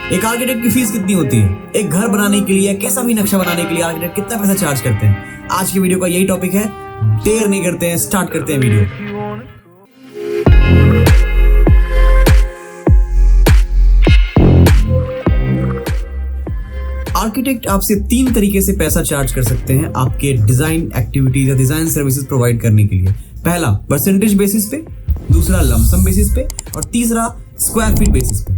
एक आर्किटेक्ट की फीस कितनी होती है? एक घर बनाने के लिए, कैसा भी नक्शा बनाने के लिए आर्किटेक्ट कितना पैसा चार्ज करते हैं? आज की वीडियो का यही टॉपिक है। देर नहीं करते हैं, स्टार्ट करते हैं वीडियो। आर्किटेक्ट आपसे 3 तरीके से पैसा चार्ज कर सकते हैं आपके डिजाइन एक्टिविटीज या डिजाइन सर्विसेज प्रोवाइड करने के लिए। पहला परसेंटेज बेसिस पे, दूसरा लमसम बेसिस पे और तीसरा स्क्वायर फीट बेसिस पे।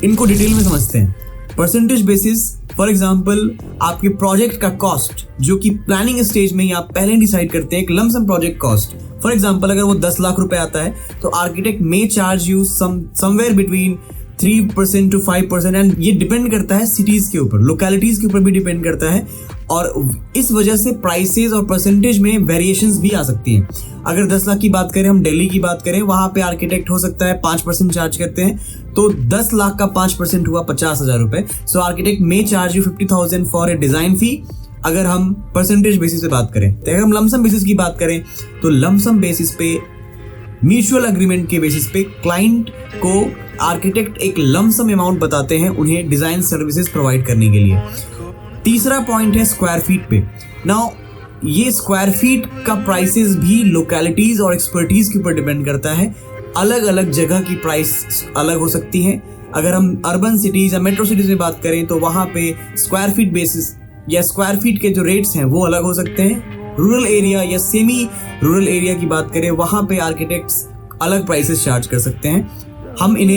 इनको डिटेल में समझते हैं। परसेंटेज बेसिस, फॉर एग्जांपल आपके प्रोजेक्ट का कॉस्ट जो कि प्लानिंग स्टेज में ही आप पहले डिसाइड करते हैं, एक lump sum project cost. For example अगर वो 10 लाख रुपए आता है तो architect may charge you somewhere between 3% to 5%, and ये डिपेंड करता है सिटीज के ऊपर, लोकेलिटीज के ऊपर भी डिपेंड करता है, और इस वजह से प्राइसेस और परसेंटेज में वेरिएशंस भी आ सकती हैं। अगर 10 लाख की बात करें, हम दिल्ली की बात करें, वहां पे आर्किटेक्ट हो सकता है 5% चार्ज करते हैं, तो 10 लाख का 5% हुआ 50,000 रुपए। So architect may charge you 50,000 for a design fee, अगर हम परसेंटेज बेसिस पे बात करें। तो अगर हम लमसम बेसिस की बात करें तो लमसम बेसिस पे, म्यूचुअल एग्रीमेंट के बेसिस पे क्लाइंट को आर्किटेक्ट एक लमसम अमाउंट बताते हैं उन्हें डिजाइन सर्विसेज प्रोवाइड करने के लिए। तीसरा पॉइंट है स्क्वायर फीट पे। नाउ ये स्क्वायर फीट का प्राइसेस भी लोकेलिटीज और एक्सपर्टीज के ऊपर डिपेंड करता है। अलग अलग जगह की प्राइस अलग हो सकती है। अगर हम अर्बन सिटीज या मेट्रो सिटीज में बात करें तो वहां पे स्क्वायर फीट बेसिस या स्क्वायर फीट के जो रेट्स हैं वो अलग हो सकते हैं। रूरल एरिया या सेमी रूरल एरिया की बात करें, वहां पे आर्किटेक्ट्स अलग प्राइसेस चार्ज कर सकते हैं। हम इन्हें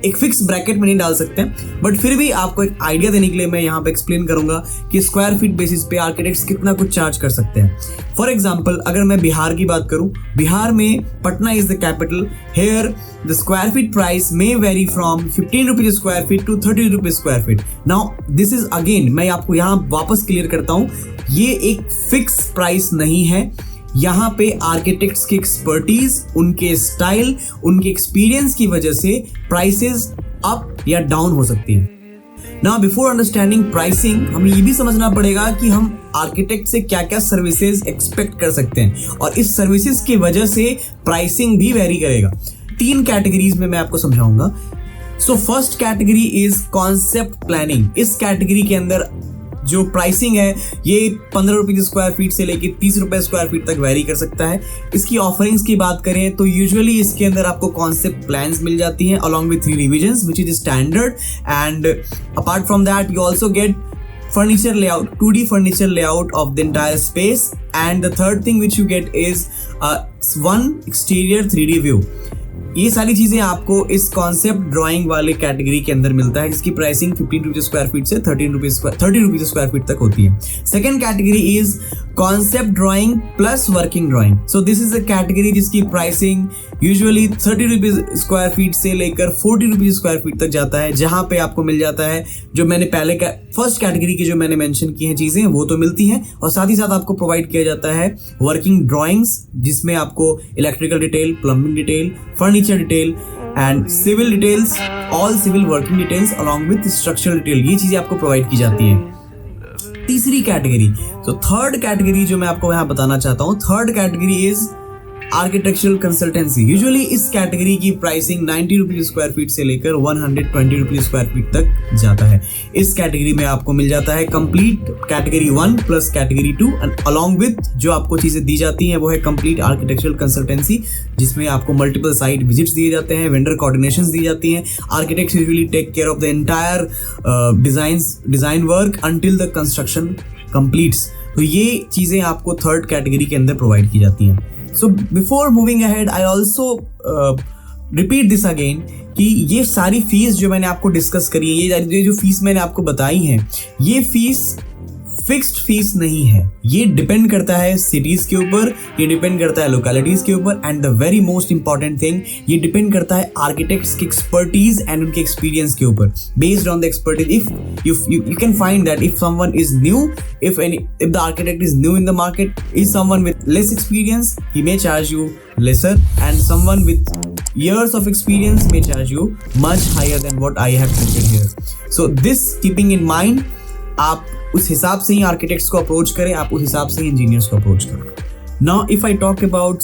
एक फिक्स ब्रैकेट में नहीं डाल सकते हैं, बट फिर भी आपको एक आइडिया देने के लिए मैं यहाँ पे एक्सप्लेन करूंगा कि स्क्वायर फीट बेसिस पे आर्किटेक्ट्स कितना कुछ चार्ज कर सकते हैं। फॉर एग्जांपल अगर मैं बिहार की बात करूं, बिहार में Patna is the capital. Here the square feet price may vary from 15 rupees square feet to 30 rupees square feet. Now this is again, मैं आपको यहाँ वापस क्लियर करता हूँ, ये एक फिक्स प्राइस नहीं है। यहाँ पे आर्किटेक्ट्स की एक्सपर्टीज, उनके स्टाइल, उनके एक्सपीरियंस की वजह से प्राइसेस अप या डाउन हो सकती हैं। नाउ बिफोर अंडरस्टैंडिंग प्राइसिंग, हमें ये भी समझना पड़ेगा कि हम आर्किटेक्ट से क्या क्या सर्विसेज एक्सपेक्ट कर सकते हैं, और इस सर्विसेज की वजह से प्राइसिंग भी वेरी करेगा। 3 कैटेगरीज में मैं आपको समझाऊंगा। So first category is concept planning. इस कैटेगरी के अंदर जो प्राइसिंग है ये 15 रुपीज स्क्वायर फीट से लेके 30 रुपए स्क्वायर फीट तक वेरी कर सकता है। इसकी ऑफरिंग्स की बात करें तो यूजुअली इसके अंदर आपको कॉन्सेप्ट प्लान्स मिल जाती हैं along with 3 revisions which is standard, and apart from that you also get furniture layout, 2D furniture layout of the entire space, and the third thing which you get is one exterior 3D view. ये सारी चीजें आपको इस concept drawing वाले category के अंदर मिलता है, जिसकी प्राइसिंग 15 रुपीज स्क्वायर फीट से 30 रुपीज स्क्वायर फीट तक होती है। Second category is concept drawing plus working drawing. So this is a category जिसकी pricing usually 30 rupees square feet से लेकर 40 रुपीज स्क्वायर फीट तक जाता है, जहां पे आपको मिल जाता है जो मैंने पहले फर्स्ट कैटेगरी की जो मैंने मेंशन की हैं चीजें वो तो मिलती हैं, और साथ ही साथ आपको प्रोवाइड किया जाता है वर्किंग ड्राइंग्स, जिसमें आपको electrical detail, plumbing detail, furniture detail and civil details, all civil working details along with structural detail, ये चीजें आपको प्रोवाइड की जाती हैं। तीसरी कैटेगरी, तो थर्ड कैटेगरी जो मैं आपको यहाँ बताना चाहता हूँ, third category is architectural consultancy. Usually इस कैटेगरी की प्राइसिंग 90 रुपीज स्क्वायर फीट से लेकर 120 रुपीज स्क्वायर फीट तक जाता है। इस कैटेगरी में आपको मिल जाता है complete category 1 plus category 2, and along with जो आपको चीजें दी जाती हैं वो है कंप्लीट आर्किटेक्चरल कंसल्टेंसी, जिसमें आपको मल्टीपल साइट विजिट्स दिए जाते हैं, वेंडर कोऑर्डिनेशंस दी जाती हैं। Architects usually take care of the entire design work until the construction completes. तो ये चीजें आपको थर्ड कैटेगरी के अंदर प्रोवाइड की जाती हैं। So before moving ahead, I also repeat this again कि ये सारी फीस जो मैंने आपको डिस्कस करी है, ये जो फीस मैंने आपको बताई है, ये फीस फिक्स्ड फीस नहीं है। ये डिपेंड करता है सिटीज के ऊपर, ये डिपेंड करता है लोकेलिटीज के ऊपर, and the very most important thing, ये डिपेंड करता है आर्किटेक्ट्स की एक्सपर्टीज एंड उनके एक्सपीरियंस के ऊपर। Based on the expertise, if you can find that if someone is new, if the architect is new in the market, is someone with less experience, he may charge you lesser, and someone with years of experience may charge you much higher than what I have mentioned here. So this keeping in mind, आप उस हिसाब से ही architects को approach करें, आप उस हिसाब से ही इंजीनियर्स को अप्रोच करें। Now if I talk about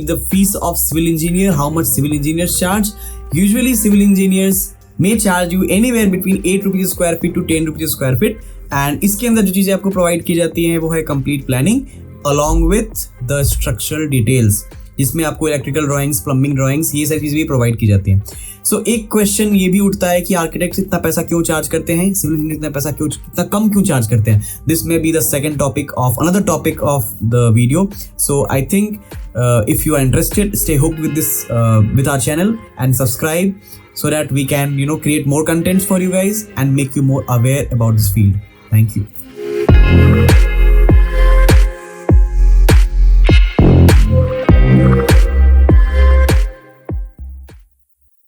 the fees of civil engineer, how much civil engineers charge, Usually civil engineers may charge you anywhere between 8 rupees square feet to 10 rupees square feet, and इसके अंदर जो चीज़ें आपको provide की जाती हैं वो है complete planning along with the structural details, जिसमें आपको इलेक्ट्रिकल ड्राइंग्स, प्लम्बिंग ड्राइंग्स, ये सारी चीज़ें भी प्रोवाइड की जाती हैं. सो एक क्वेश्चन ये भी उठता है कि आर्किटेक्ट्स इतना पैसा क्यों चार्ज करते हैं, सिविल इंजीनियर इतना कम क्यों चार्ज करते हैं. This may be the second topic of another topic of the video. So I think if you are interested, stay hooked with this with our channel and subscribe so that we can create more contents for you guys and make you more aware about this field. Thank you.